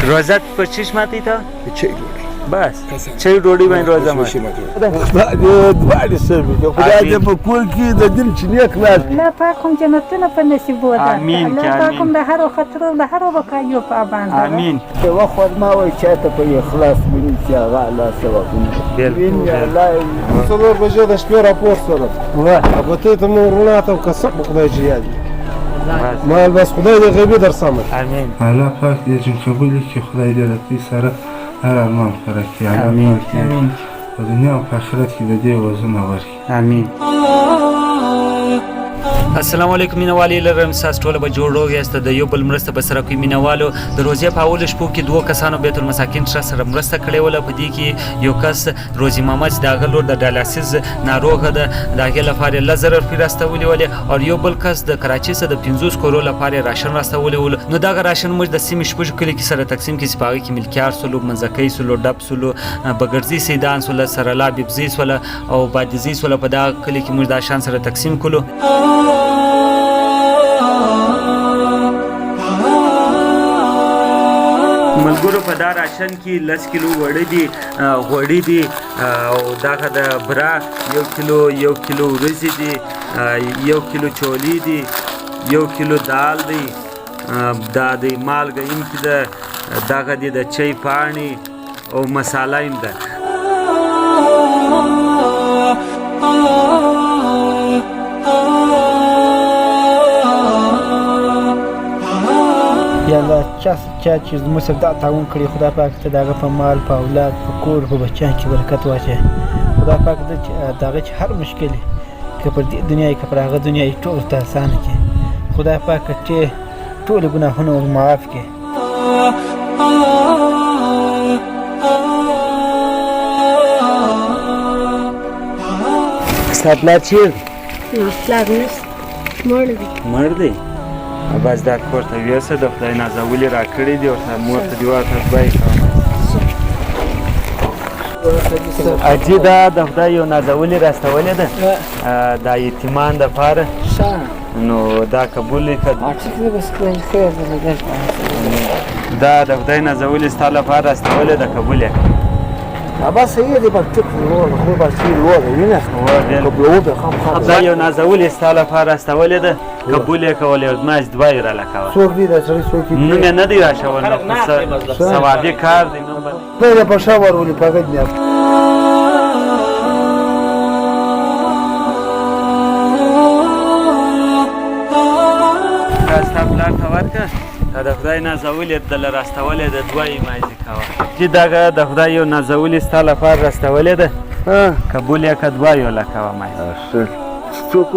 روزت په چیش ماتې ته چای ډوډۍ بس چای ډوډۍ باندې روزه ماتې دواړې سمې دي خدای دې په کور کې د دین چینې خلاص الله پاک هم جنتونه په نصیب وده آمین الله پاک هم د هرو خطرو له هرو وقایو په امان ده امین د وخت ورما وایي چاته په اخلاص ونی چې هغه الله ثوابونه څلور بجې د شپې راپور سره البته ته مو رڼا ته کسب خدای جل یاد مال بس خدای دې غیبي در سمه امین الله پاک دې چې قبول کړي خدای دې راتي سره هر ارمان پوره کړي امین امین په دنیا او په آخرت کې د دې وزن ورکړي امین السلام علیکم مینوالي لرم تاسو ټول به جوړ روغ یاست د یو بل مرسته به سره کوي مینوالو د روزې په اول شپو کې دوه کسانو بیت المساکین سره مرسته کړې وله په دې کې یو کس روزي محمد د هغه لور د ډالاسیز ناروغه ده د هغې لپاره 1000 روپۍ راستولې ولې او یو بل کس د کراچۍ څخه د 50 کورو لپاره راشن راستولې ول نو دغه راشن موږ د سیمې شپږ کلي کې سره تقسیم کې سپاغي کې ملکیار سلو منځکۍ سلو ډب سلو بګرځي سیدان سلو سرلا بيبزي سلو او بادزي سلو په دغه کلي کې موږ د شان سره تقسیم کړو ملګرو په دا راشن کې 10 کیلو وړې دي غوړي دي او دغه د برا 1 کیلو ورځې دي 1 کیلو چولی دي 1 کیلو دال دی دا د مالګه ایم کې دغه دی د چای پاڼې او مساله ایم ده یا الله چا چې زموږ سره دا تعاون کړي خدای پاک ته د هغه په مال په اولاد په کور په بچیان کې برکت واچوي خدای پاک د هغه چې هر مشکل که پر دې دنیا کې پر هغه دنیا ټول ته آسان کړي خدای پاک چې ټول ګناهونه ور معاف کړي سپلا چیر پلار نشته مړ دی بس دا کور ته ویسه د خدای نازولي را کړي دي ورته مور ته دې ورته بای اجي دا د خدای یو نازولي راستولې ده د یتیمان دپاره نو دا قبول کړه دا د خدای نازولي ستا لپاره راستولې ده قبول یې بس هي دې په ټیک نور خو به شي لور وینه قبلو به خام دا یو نازولي ستا لپاره راستولې ده قبول یې کولې او زما دوه یې راله څوک دي دا سړی څوک نو مې نه دی راښول نو ثوابي کار دی نو به په شاور ولې پاګد نه ستا پلار ته ورکړه د خدای نازولې دله راستولې ده دوه یې مایزې کوه چې دغه د خدای یو نازولي ستا لپاره راستولې ده قبول یې که دوه یې لکوه مایزې څوک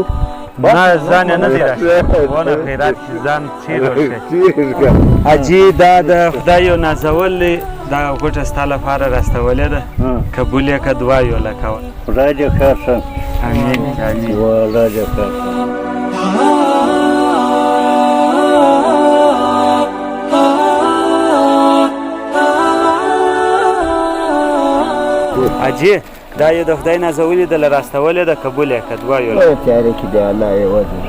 نه ځان یې نه دی راښولی ونه خیرات چې ځان چیر ورشي حاجي دا د خدای یو نازولې دا غوټه ستا لپاره راستولې ده قبول یې که دوه یې لکوه خدای دې ښه شه امین امین والله دې ښه حاجي دا یو د خدای نازولي دله راستولې ده قبول یې که دوه یې تیارې کې دی الله یې وځي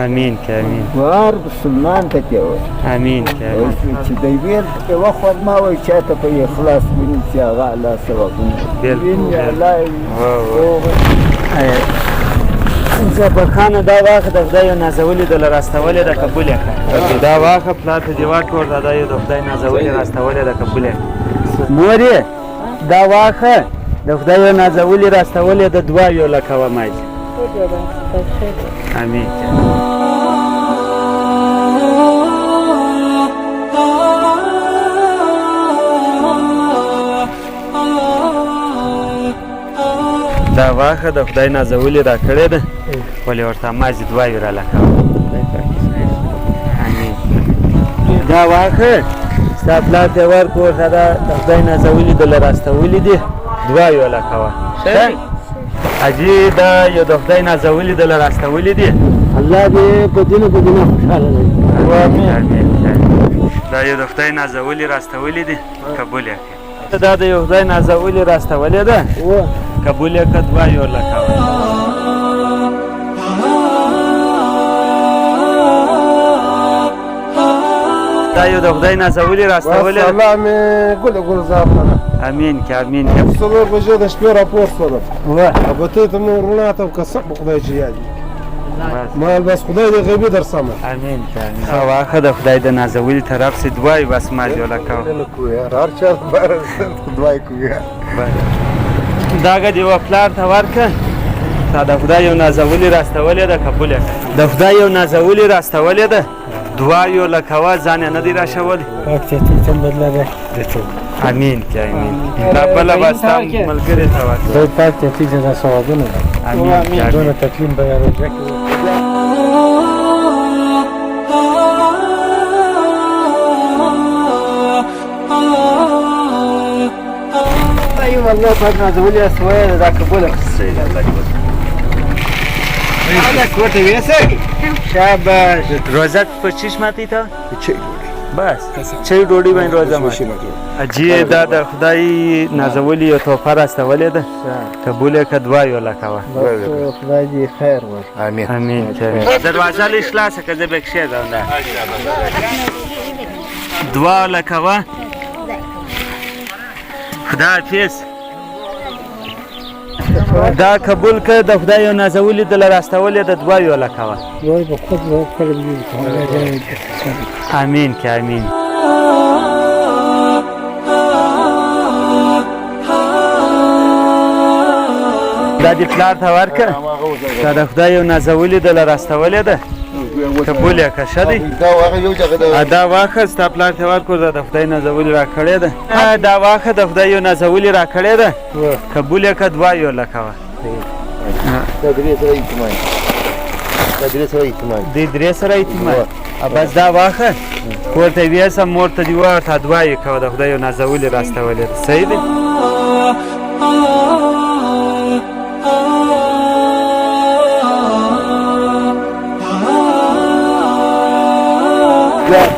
امین که امین وار مسلمان ته کې وایي امین که امین چې د یوې وخت ورما وایي چاته په اخلاص ونی چې هغه الله ثوابونه زبرخانه دا واخه د خدای نازولي دله راستولې ده قبول یې کړه دا واخه پلار ته دې ورکړ دا یو د خدای نازولي راستولې ده قبول یې مورې دا واخه د خدای نازولي راستولې ده دوه یو لکوه مایزې امین دا واخه د خدای نازولي را کړې ده ولې ورته مازې دوه یې رالکوه امین دا واخه ستا پلار ته ورکړه ورته د خدای نازولي دله راستولي دي دوه یې لکوه حاجي دا یو د خدای نازولي دله راستولي دي الله دې په دینه په دینه خوشحاله دا یو د خدای نازولي راستولي دي قبول یې کړه دا د یو خدای نازولي راستولې ده قبول یې که دوه یې لکوه دا یو د خدای نازولي راستولې ده. الله مې ګلزار نه امین کې امین کې. څلور بجې د شپې راپور شولم البته ته مو رڼا ته قسم په خدای چې یاد ما بس خدای دې غیبي درسمه. امین کې امین. واخه د خدای د نازولي طرف سي دعای بس ما جوړه کوم. هر چا بار دعای کوي. داګه دی وپلار ته ورکه تا د خدای یو نازولي راستولې ده قبول کړه. د خدای یو نازولي راستولې ده دعا یو لکوا ځان نه دی راشولې. پاک ته تم بدلا ده امین کې امین. دا بل بس تام ملګری ته ورکه. خدای پاک ته تیجه دا ثوابونه امین کې دونه امین. تکلیم به یاره ځکه ايوه الله پاک نازولي اسوای دا قبول کړه. انا کوته ویسه شاباش. روزه په چیش ماتي ته بس چای ډوډۍ باندې روزه ماتي. اجي دا د خدای نازولي یو تحفه راستولې ده قبول کړه دعا یو لکوا. خدای دې خیر ورکړي. امين امین. دروازه لې خلاصه کړه به کښې دا دعا لکوا. خدا حافظ. دا قبول کړه د خدای یو نازولي د راستولې د دعا یو لکوا. وای په خود ورکړل دي. امین کې امین. دا دې پلار ته ورکړه دا د خدای یو نازولي د راستولې ده قبول یې کړه. ښه دی دا واخه ستا پلار ته ورکړه دا د خدای نازولي راکړې ده. دا واخه د خدای یو نازولي راکړې ده قبول یې کړه دعا یې ولکوه. دې درې سره اعتماد بس دا واخه کور ته ویسه مور ته دې ورته دعا یې کوه د خدای یو نازولي راستولې ده. صحیح دی.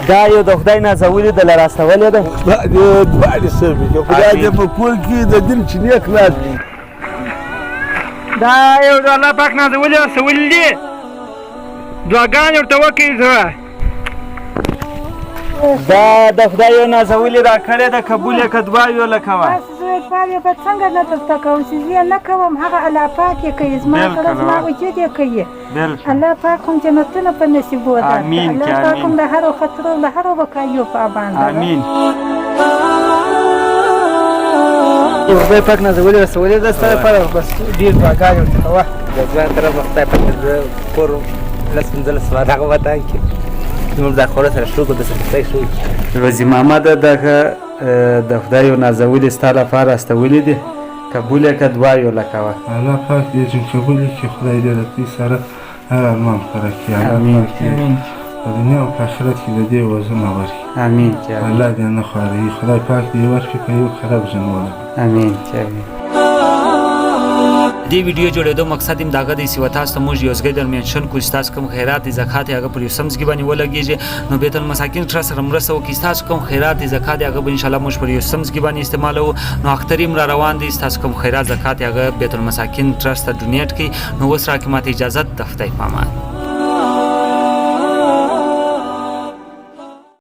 دا یو د خدای نازولي د راستولې ده. دعا دې سمې خدای دې په کور کې د دین چې نیک لاس دا یو د الله پاک نازولي راستولي دي دعاګانې ورته وکړئ. زه دا د خدای یو نازولي راکړې ده قبول یې کړه دعا یې ولکوه. بس زه پلار یې به څنګه نه درته کوم چې زه یې نه کوم هغه الله پاک یې کوي زما سره زما وجود یې کوي. الله پاک هم جنتونه په نصیبو ده. امین الله پاک هم د هرو خطرو له هرو وقایو پابند ده. امین. خدای پاک نازولي رسولې ده ستا لپاره بس ډېر دعاګانې ورته کوه. د ځان طرف خدای پاک د کور لس پنځلس سوه دغه وطن کې زموږ د خوړو سره شروع کړو د سختۍ شروع روزي محمد دغه د خدای یو نازولي ستا لپاره استولي دي قبول یې کړه دعا یې ولکوه. الله پاک دې چې قبول کړي خدای دې د دوی سره هر ارمان پوره کړي. الله پاک دې په دنیا او په آخرت کې د دې وزن ورکړي. امین. الله دې نه خواروي. خدای پاک دې ورکړي په یو خراب ژوند ولري. امین. دې ویډیو جوړېدو مقصد هم داغه دی چې تاسو ته موږ یوځای درمیانشن کوی تاسو کوم خیرات زکات هغه پر یو سمځګي باندې ولګیږي نو بیت المساکین ټرست سره مرسته وکړي. تاسو کوم خیرات زکات هغه به ان شاء الله موږ پر یو سمځګي باندې استعمالو. نو اختریم را روان دي تاسو کوم خیرات زکات هغه بیت المساکین ټرست ته ډونیټ کړئ. نو اوس راکې ماته اجازه د خدای پامان.